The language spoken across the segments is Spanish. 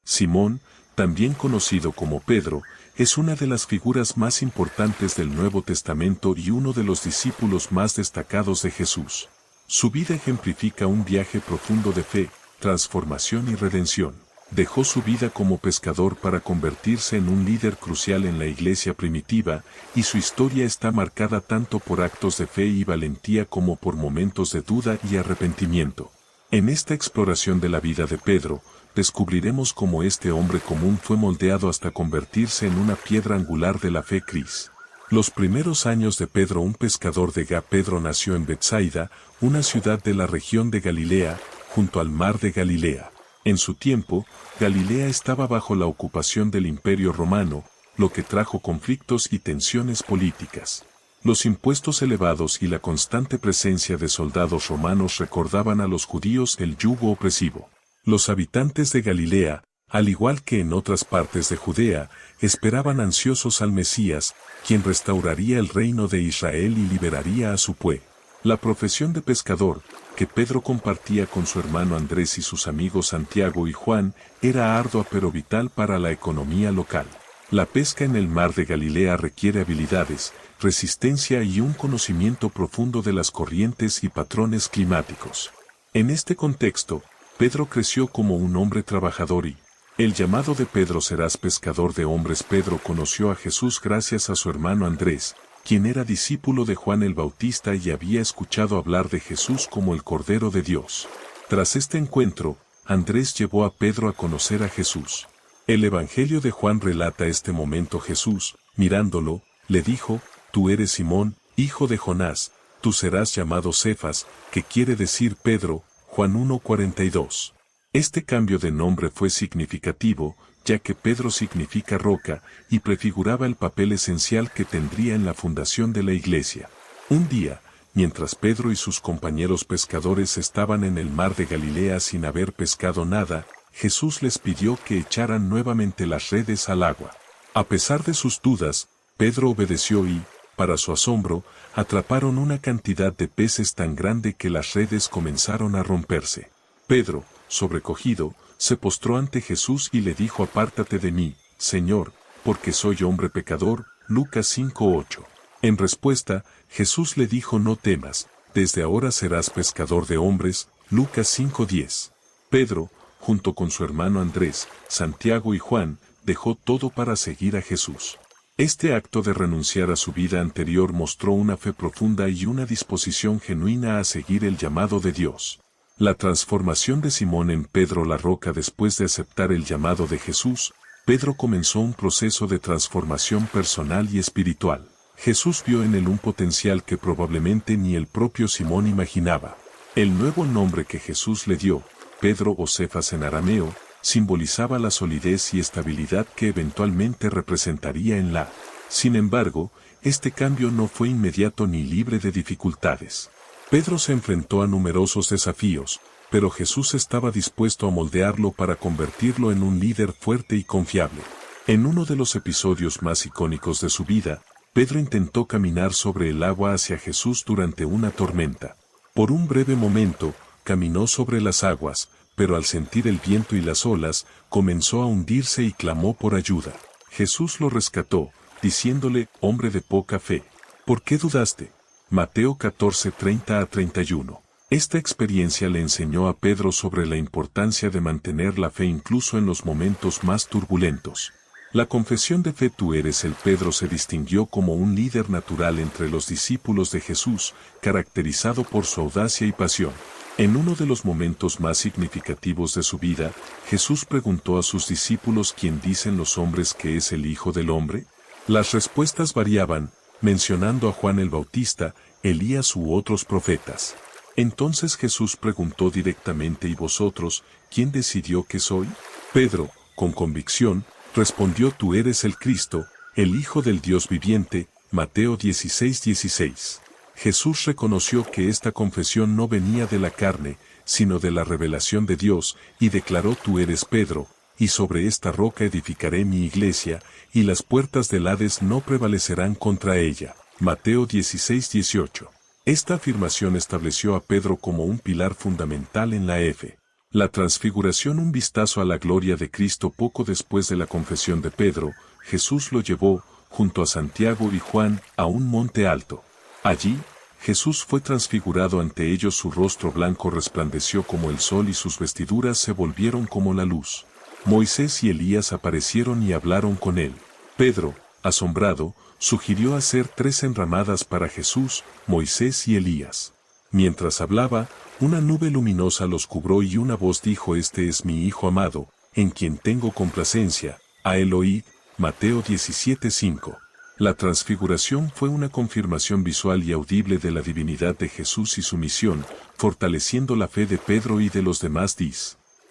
Simón, también conocido como Pedro, es una de las figuras más importantes del Nuevo Testamento y uno de los discípulos más destacados de Jesús. Su vida ejemplifica un viaje profundo de fe, transformación y redención. Dejó su vida como pescador para convertirse en un líder crucial en la iglesia primitiva, y su historia está marcada tanto por actos de fe y valentía como por momentos de duda y arrepentimiento. En esta exploración de la vida de Pedro, descubriremos cómo este hombre común fue moldeado hasta convertirse en una piedra angular de la fe Cris. Los primeros años de Pedro, un pescador de Pedro nació en Betsaida, una ciudad de la región de Galilea, junto al mar de Galilea. En su tiempo, Galilea estaba bajo la ocupación del Imperio Romano, lo que trajo conflictos y tensiones políticas. Los impuestos elevados y la constante presencia de soldados romanos recordaban a los judíos el yugo opresivo. Los habitantes de Galilea, al igual que en otras partes de Judea, esperaban ansiosos al Mesías, quien restauraría el reino de Israel y liberaría a su pueblo. La profesión de pescador, que Pedro compartía con su hermano Andrés y sus amigos Santiago y Juan, era ardua pero vital para la economía local. La pesca en el mar de Galilea requiere habilidades, resistencia y un conocimiento profundo de las corrientes y patrones climáticos. En este contexto, Pedro creció como un hombre trabajador y, el llamado de Pedro serás pescador de hombres. Pedro conoció a Jesús gracias a su hermano Andrés, quien era discípulo de Juan el Bautista y había escuchado hablar de Jesús como el Cordero de Dios. Tras este encuentro, Andrés llevó a Pedro a conocer a Jesús. El Evangelio de Juan relata este momento. Jesús, mirándolo, le dijo, «Tú eres Simón, hijo de Jonás, tú serás llamado Cefas», que quiere decir Pedro, Juan 1:42. Este cambio de nombre fue significativo, ya que Pedro significa roca, y prefiguraba el papel esencial que tendría en la fundación de la iglesia. Un día, mientras Pedro y sus compañeros pescadores estaban en el mar de Galilea sin haber pescado nada, Jesús les pidió que echaran nuevamente las redes al agua. A pesar de sus dudas, Pedro obedeció y, para su asombro, atraparon una cantidad de peces tan grande que las redes comenzaron a romperse. Pedro, sobrecogido, se postró ante Jesús y le dijo: «Apártate de mí, Señor, porque soy hombre pecador». Lucas 5:8. En respuesta, Jesús le dijo: «No temas, desde ahora serás pescador de hombres». Lucas 5:10. Pedro, junto con su hermano Andrés, Santiago y Juan, dejó todo para seguir a Jesús. Este acto de renunciar a su vida anterior mostró una fe profunda y una disposición genuina a seguir el llamado de Dios. La transformación de Simón en Pedro la Roca. Después de aceptar el llamado de Jesús, Pedro comenzó un proceso de transformación personal y espiritual. Jesús vio en él un potencial que probablemente ni el propio Simón imaginaba. El nuevo nombre que Jesús le dio, Pedro o Cefas en arameo, simbolizaba la solidez y estabilidad que eventualmente representaría en la. Sin embargo, este cambio no fue inmediato ni libre de dificultades. Pedro se enfrentó a numerosos desafíos, pero Jesús estaba dispuesto a moldearlo para convertirlo en un líder fuerte y confiable. En uno de los episodios más icónicos de su vida, Pedro intentó caminar sobre el agua hacia Jesús durante una tormenta. Por un breve momento, caminó sobre las aguas, pero al sentir el viento y las olas, comenzó a hundirse y clamó por ayuda. Jesús lo rescató, diciéndole: «Hombre de poca fe, ¿por qué dudaste?». Mateo 14:30-31. Esta experiencia le enseñó a Pedro sobre la importancia de mantener la fe incluso en los momentos más turbulentos. La confesión de fe «Tú eres el Pedro» se distinguió como un líder natural entre los discípulos de Jesús, caracterizado por su audacia y pasión. En uno de los momentos más significativos de su vida, Jesús preguntó a sus discípulos: «¿Quién dicen los hombres que es el Hijo del Hombre?». Las respuestas variaban, mencionando a Juan el Bautista, Elías u otros profetas. Entonces Jesús preguntó directamente: «¿Y vosotros, quién decidió que soy?». Pedro, con convicción, respondió: «Tú eres el Cristo, el Hijo del Dios viviente». Mateo 16:16. Jesús reconoció que esta confesión no venía de la carne, sino de la revelación de Dios, y declaró: «Tú eres Pedro, y sobre esta roca edificaré mi iglesia, y las puertas del Hades no prevalecerán contra ella». Mateo 16:18. Esta afirmación estableció a Pedro como un pilar fundamental en la fe. La transfiguración. Un vistazo a la gloria de Cristo. Poco después de la confesión de Pedro, Jesús lo llevó, junto a Santiago y Juan, a un monte alto. Allí, Jesús fue transfigurado ante ellos. Su rostro blanco resplandeció como el sol y sus vestiduras se volvieron como la luz. Moisés y Elías aparecieron y hablaron con él. Pedro, asombrado, sugirió hacer 3 enramadas para Jesús, Moisés y Elías. Mientras hablaba, una nube luminosa los cubrió y una voz dijo: Este es mi Hijo amado, en quien tengo complacencia. A él oíd. Mateo 17:5. La transfiguración fue una confirmación visual y audible de la divinidad de Jesús y su misión, fortaleciendo la fe de Pedro y de los demás.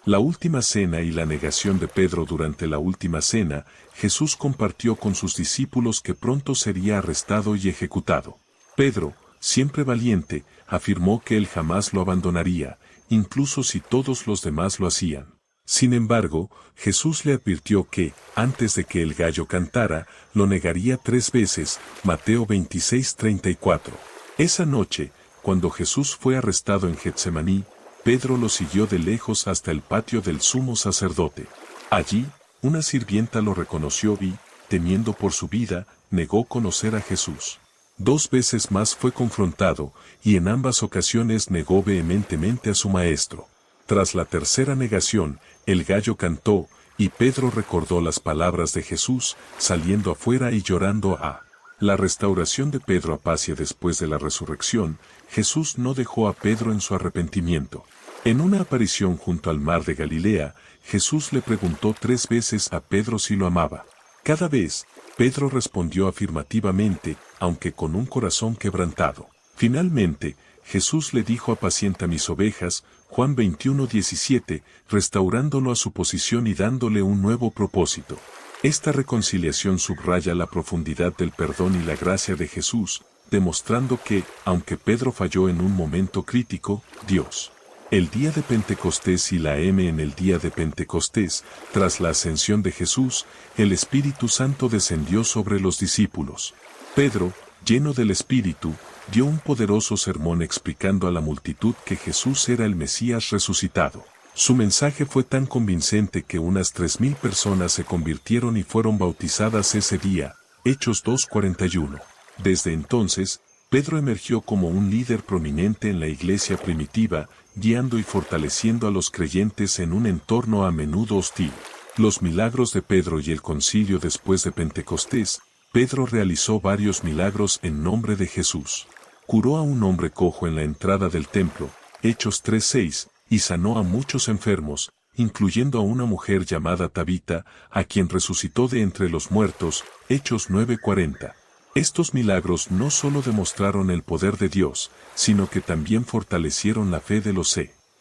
La última cena y la negación de Pedro. Durante la última cena, Jesús compartió con sus discípulos que pronto sería arrestado y ejecutado. Pedro, siempre valiente, afirmó que él jamás lo abandonaría, incluso si todos los demás lo hacían. Sin embargo, Jesús le advirtió que, antes de que el gallo cantara, lo negaría 3 veces, Mateo 26:34. Esa noche, cuando Jesús fue arrestado en Getsemaní, Pedro lo siguió de lejos hasta el patio del sumo sacerdote. Allí, una sirvienta lo reconoció y, temiendo por su vida, negó conocer a Jesús. 2 veces más fue confrontado, y en ambas ocasiones negó vehementemente a su maestro. Tras la tercera negación, el gallo cantó, y Pedro recordó las palabras de Jesús, saliendo afuera y llorando. La restauración de Pedro apacia. Después de la resurrección, Jesús no dejó a Pedro en su arrepentimiento. En una aparición junto al mar de Galilea, Jesús le preguntó 3 veces a Pedro si lo amaba. Cada vez, Pedro respondió afirmativamente, aunque con un corazón quebrantado. Finalmente, Jesús le dijo: apacienta mis ovejas, Juan 21:17, restaurándolo a su posición y dándole un nuevo propósito. Esta reconciliación subraya la profundidad del perdón y la gracia de Jesús, demostrando que, aunque Pedro falló en un momento crítico, Dios. El día de Pentecostés y la en el día de Pentecostés, tras la ascensión de Jesús, el Espíritu Santo descendió sobre los discípulos. Pedro, lleno del Espíritu, dio un poderoso sermón explicando a la multitud que Jesús era el Mesías resucitado. Su mensaje fue tan convincente que unas 3.000 personas se convirtieron y fueron bautizadas ese día, Hechos 2:41. Desde entonces, Pedro emergió como un líder prominente en la iglesia primitiva, guiando y fortaleciendo a los creyentes en un entorno a menudo hostil. Los milagros de Pedro y el concilio. Después de Pentecostés, Pedro realizó varios milagros en nombre de Jesús. Curó a un hombre cojo en la entrada del templo, Hechos 3:6, y sanó a muchos enfermos, incluyendo a una mujer llamada Tabita, a quien resucitó de entre los muertos, Hechos 9:40. Estos milagros no solo demostraron el poder de Dios, sino que también fortalecieron la fe de los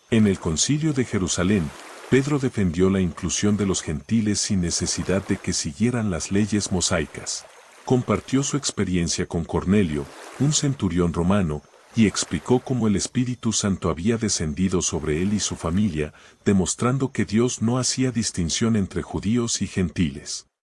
En el concilio de Jerusalén, Pedro defendió la inclusión de los gentiles sin necesidad de que siguieran las leyes mosaicas. Compartió su experiencia con Cornelio, un centurión romano, y explicó cómo el Espíritu Santo había descendido sobre él y su familia, demostrando que Dios no hacía distinción entre judíos y gentiles.